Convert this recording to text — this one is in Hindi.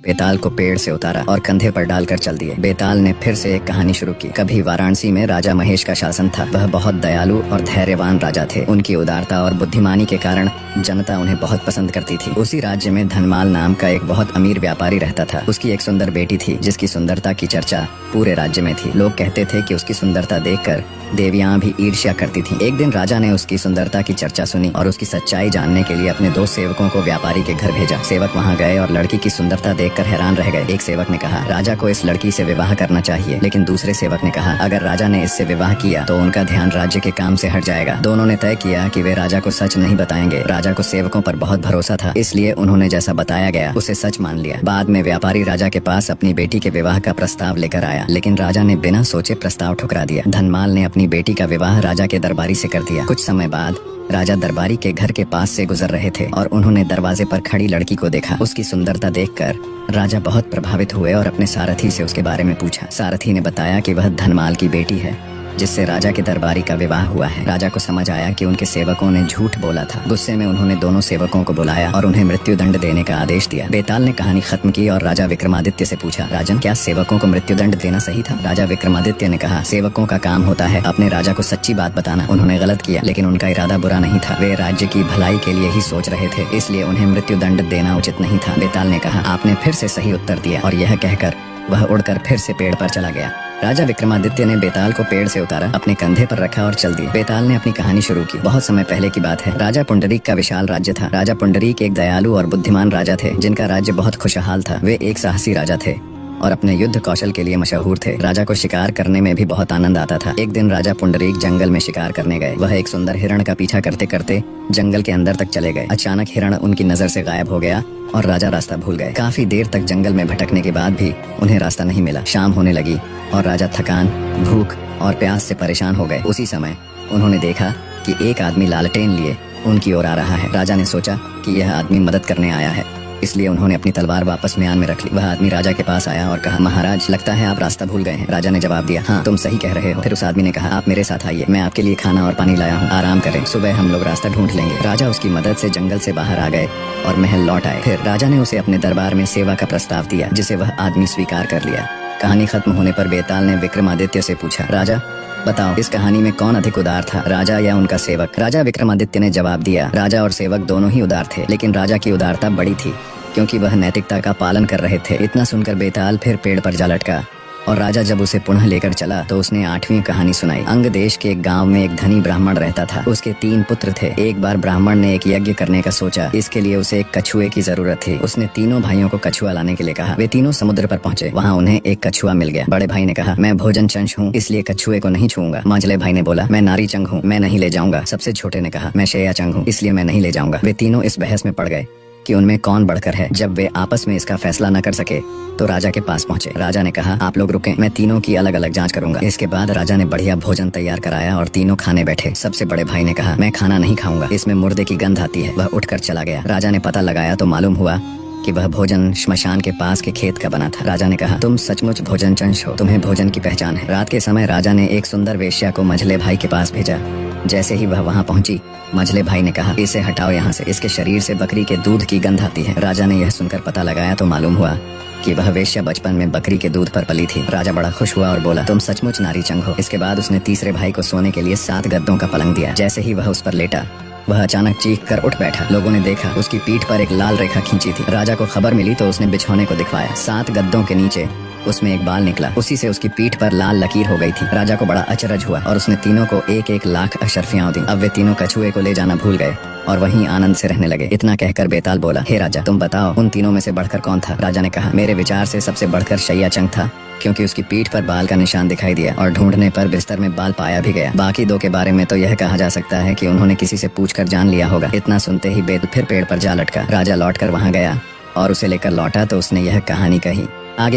बेताल को पेड़ से उतारा और कंधे पर डालकर चल दिए। बेताल ने फिर से एक कहानी शुरू की। कभी वाराणसी में राजा महेश का शासन था। वह बहुत दयालु और धैर्यवान राजा थे। उनकी उदारता और बुद्धिमानी के कारण जनता उन्हें बहुत पसंद करती थी। उसी राज्य में धनमाल नाम का एक बहुत अमीर व्यापारी रहता था। उसकी एक सुंदर बेटी थी जिसकी सुंदरता की चर्चा पूरे राज्य में थी। लोग कहते थे कि उसकी सुंदरता देखकर देवियां भी ईर्ष्या करती थीं। एक दिन राजा ने उसकी सुंदरता की चर्चा सुनी और उसकी सच्चाई जानने के लिए अपने 2 सेवकों को व्यापारी के घर भेजा। सेवक वहां गए और लड़की की सुंदरता देखकर हैरान रह गए। एक सेवक ने कहा, राजा को इस लड़की से विवाह करना चाहिए। लेकिन दूसरे सेवक ने कहा, अगर राजा ने इससे विवाह किया तो उनका ध्यान राज्य के काम से हट जाएगा। दोनों ने तय किया कि वे राजा को सच नहीं बताएंगे। राजा को सेवकों पर बहुत भरोसा था, इसलिए उन्होंने जैसा बताया गया उसे सच मान लिया। बाद में व्यापारी राजा के पास अपनी बेटी के विवाह का प्रस्ताव लेकर आया, लेकिन राजा ने बिना सोचे प्रस्ताव ठुकरा दिया। धनमाल ने अपनी बेटी का विवाह राजा के दरबारी से कर दिया। कुछ समय बाद राजा दरबारी के घर के पास से गुजर रहे थे और उन्होंने दरवाजे पर खड़ी लड़की को देखा। उसकी सुंदरता देखकर राजा बहुत प्रभावित हुए और अपने सारथी से उसके बारे में पूछा। सारथी ने बताया कि वह धनमाल की बेटी है जिससे राजा के दरबारी का विवाह हुआ है। राजा को समझ आया कि उनके सेवकों ने झूठ बोला था। गुस्से में उन्होंने दोनों सेवकों को बुलाया और उन्हें मृत्यु दंड देने का आदेश दिया। बेताल ने कहानी खत्म की और राजा विक्रमादित्य से पूछा, राजन, क्या सेवकों को मृत्यु दंड देना सही था? राजा विक्रमादित्य ने कहा, सेवकों का काम होता है अपने राजा को सच्ची बात बताना। उन्होंने गलत किया, लेकिन उनका इरादा बुरा नहीं था। वे राज्य की भलाई के लिए ही सोच रहे थे, इसलिए उन्हें मृत्यु दंड देना उचित नहीं था। बेताल ने कहा, आपने फिर से सही उत्तर दिया। और यह कहकर वह उड़कर फिर से पेड़ पर चला गया। राजा विक्रमादित्य ने बेताल को पेड़ से उतारा, अपने कंधे पर रखा और चल दिए। बेताल ने अपनी कहानी शुरू की। बहुत समय पहले की बात है। राजा पुंडरीक का विशाल राज्य था। राजा पुंडरीक एक दयालु और बुद्धिमान राजा थे जिनका राज्य बहुत खुशहाल था। वे एक साहसी राजा थे और अपने युद्ध कौशल के लिए मशहूर थे। राजा को शिकार करने में भी बहुत आनंद आता था। एक दिन राजा पुंडरीक जंगल में शिकार करने गए। वह एक सुंदर हिरण का पीछा करते करते जंगल के अंदर तक चले गए। अचानक हिरण उनकी नजर से गायब हो गया और राजा रास्ता भूल गए। काफी देर तक जंगल में भटकने के बाद भी उन्हें रास्ता नहीं मिला। शाम होने लगी और राजा थकान, भूख और प्यास से परेशान हो गए। उसी समय उन्होंने देखा कि एक आदमी लालटेन लिए उनकी ओर आ रहा है। राजा ने सोचा कि यह आदमी मदद करने आया है, इसलिए उन्होंने अपनी तलवार वापस म्यान में रख ली। वह आदमी राजा के पास आया और कहा, महाराज, लगता है आप रास्ता भूल गए हैं। राजा ने जवाब दिया, हाँ, तुम सही कह रहे हो। फिर उस आदमी ने कहा, आप मेरे साथ आइए, मैं आपके लिए खाना और पानी लाया हूँ। आराम करें, सुबह हम लोग रास्ता ढूंढ लेंगे। राजा उसकी मदद से जंगल से बाहर आ गए और महल लौट आए। फिर राजा ने उसे अपने दरबार में सेवा का प्रस्ताव दिया, जिसे वह आदमी स्वीकार कर लिया। कहानी खत्म होने पर बेताल ने विक्रमादित्य से पूछा, राजा, बताओ, इस कहानी में कौन अधिक उदार था, राजा या उनका सेवक? राजा विक्रमादित्य ने जवाब दिया, राजा और सेवक दोनों ही उदार थे, लेकिन राजा की उदारता बड़ी थी क्योंकि वह नैतिकता का पालन कर रहे थे। इतना सुनकर बेताल फिर पेड़ पर जा लटका और राजा जब उसे पुनः लेकर चला तो उसने 8वीं कहानी सुनाई। अंग देश के एक गांव में एक धनी ब्राह्मण रहता था। उसके 3 पुत्र थे। एक बार ब्राह्मण ने एक यज्ञ करने का सोचा। इसके लिए उसे एक कछुए की जरूरत थी। उसने तीनों भाइयों को कछुआ लाने के लिए कहा। वे तीनों समुद्र पर पहुंचे। वहां उन्हें एक कछुआ मिल गया। बड़े भाई ने कहा, मैं भोजन चंश हूँ, इसलिए कछुए को नहीं छूऊंगा। मांझले भाई ने बोला, मैं नारी चंग हूँ, मैं नहीं ले जाऊंगा। सबसे छोटे ने कहा, मैं शैया चंग हूँ, इसलिए मैं नहीं ले जाऊंगा। वे तीनों इस बहस में पड़ गए कि उनमें कौन बढ़कर है। जब वे आपस में इसका फैसला न कर सके तो राजा के पास पहुंचे। राजा ने कहा, आप लोग रुकें, मैं तीनों की अलग अलग जांच करूंगा। इसके बाद राजा ने बढ़िया भोजन तैयार कराया और तीनों खाने बैठे। सबसे बड़े भाई ने कहा, मैं खाना नहीं खाऊंगा, इसमें मुर्दे की गंध आती है। वह उठकर चला गया। राजा ने पता लगाया तो मालूम हुआ कि वह भोजन श्मशान के पास के खेत का बना था। राजा ने कहा, तुम सचमुच भोजन चंश हो, तुम्हें भोजन की पहचान है। रात के समय राजा ने एक सुंदर वेश्या को मंझले भाई के पास भेजा। जैसे ही वह वहां पहुंची, मंझले भाई ने कहा, इसे हटाओ यहाँ से, इसके शरीर से बकरी के दूध की गंध आती है। राजा ने यह सुनकर पता लगाया तो मालूम हुआ कि वह वेश्या बचपन में बकरी के दूध पर पली थी। राजा बड़ा खुश हुआ और बोला, तुम सचमुच नारी चंग हो। इसके बाद उसने तीसरे भाई को सोने के लिए 7 गद्दों का पलंग दिया। जैसे ही वह उस पर लेटा, वह अचानक चीख कर उठ बैठा। लोगों ने देखा उसकी पीठ पर एक लाल रेखा खींची थी। राजा को खबर मिली तो उसने बिछौने को दिखवाया। 7 गद्दों के नीचे उसमें एक बाल निकला। उसी से उसकी पीठ पर लाल लकीर हो गई थी। राजा को बड़ा अचरज हुआ और उसने तीनों को 1-1 लाख अशर्फियां दी। अब वे तीनों कछुए को ले जाना भूल गए और वहीं आनंद से रहने लगे। इतना कहकर बेताल बोला, हे राजा, तुम बताओ, उन तीनों में से बढ़कर कौन था? राजा ने कहा, मेरे विचार से सबसे बढ़कर शैया चंग था, क्योंकि उसकी पीठ पर बाल का निशान दिखाई दिया और ढूंढने पर बिस्तर में बाल पाया भी गया। बाकी 2 के बारे में तो यह कहा जा सकता है कि उन्होंने किसी से पूछकर जान लिया होगा। इतना सुनते ही बेताल फिर पेड़ पर जा लटका। राजा लौटकर वहां गया और उसे लेकर लौटा तो उसने यह कहानी कही।